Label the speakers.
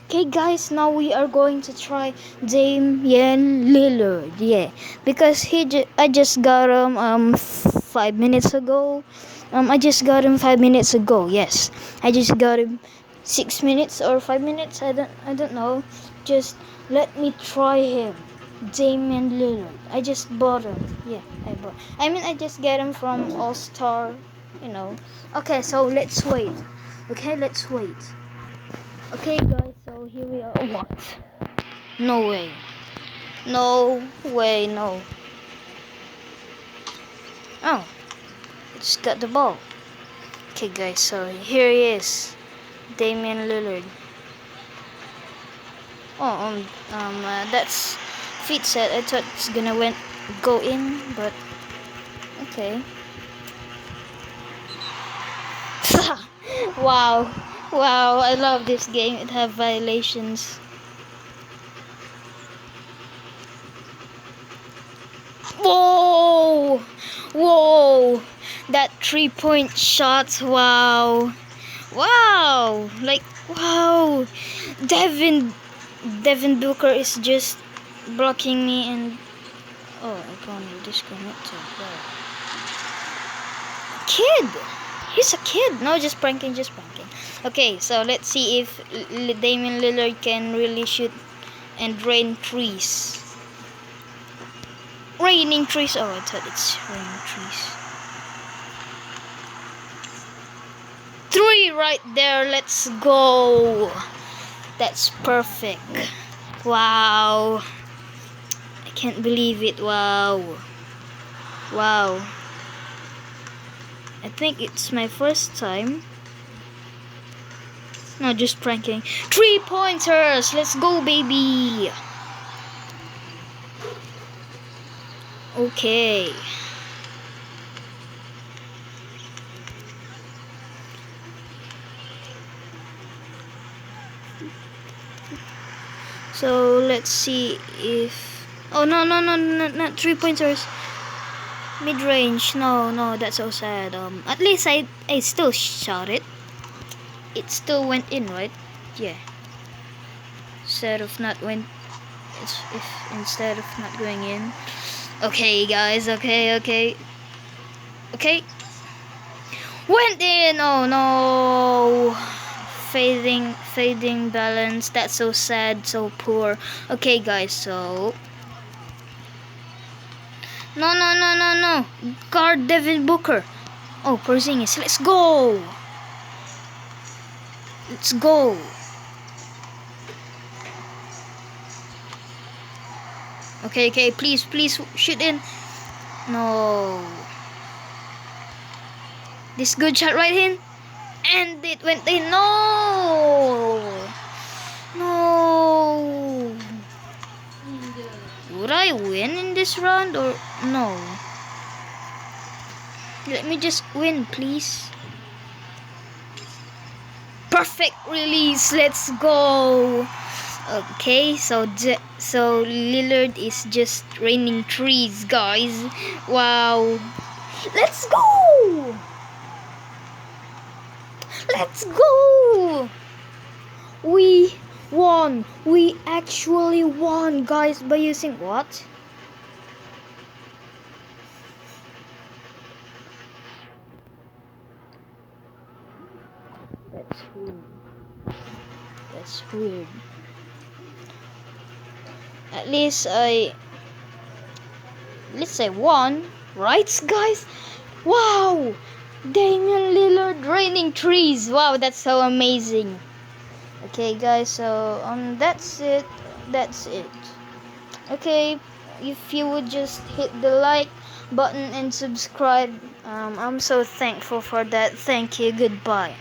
Speaker 1: Okay guys, now we are going to try Damian Lillard. Yeah, because I just got him 5 minutes ago. I just got him 5 minutes ago. Yes, I just got him 6 minutes or 5 minutes. I don't know. Just let me try him. Damian Lillard. I just bought him. Yeah, I just get him from All Star. You know. Okay, so let's wait. Okay, let's wait. Okay guys, so here we are. What? No way. No way, no. Oh, I just got the ball. Okay guys, so here he is. Damian Lillard. Oh, that's feet set. I thought it's gonna go in, but okay. Wow. Wow, I love this game. It have violations. Whoa! Whoa! That 3-point shot, wow. Wow! Like, wow! Devin Booker is just blocking me and... Oh, I can't disconnect. Wow. Kid! He's a kid! No, just pranking. Okay, so let's see if Damian Lillard can really shoot and rain threes. Raining trees. Oh, I thought it's raining trees. 3 right there. Let's go. That's perfect. Wow. I can't believe it. Wow. Wow. I think it's my first time. No, just pranking. 3-pointers. Let's go, baby. Okay. So let's see if... Oh no, not 3-pointers. Mid-range. No, that's so sad. At least I still shot it. It still went in, right? Yeah. Instead of not going in. Okay, guys. Okay. Went in. Oh no. Fading balance. That's so sad, so poor. Okay, guys. So no. Guard Devin Booker. Oh, Porzingis. Let's go. Okay. Please shoot in. No. This good shot right in. And it went in. No. Would I win in this round or no? Let me just win, please. Perfect release. Let's go. Okay, so Lillard is just raining trees, guys. Wow. Let's go. We won. We actually won, guys, by using what? That's weird. At least I won, right, guys? Wow! Damian Lillard raining trees. Wow, that's so amazing. Okay, guys, so that's it. Okay, if you would just hit the like button and subscribe, I'm so thankful for that. Thank you. Goodbye.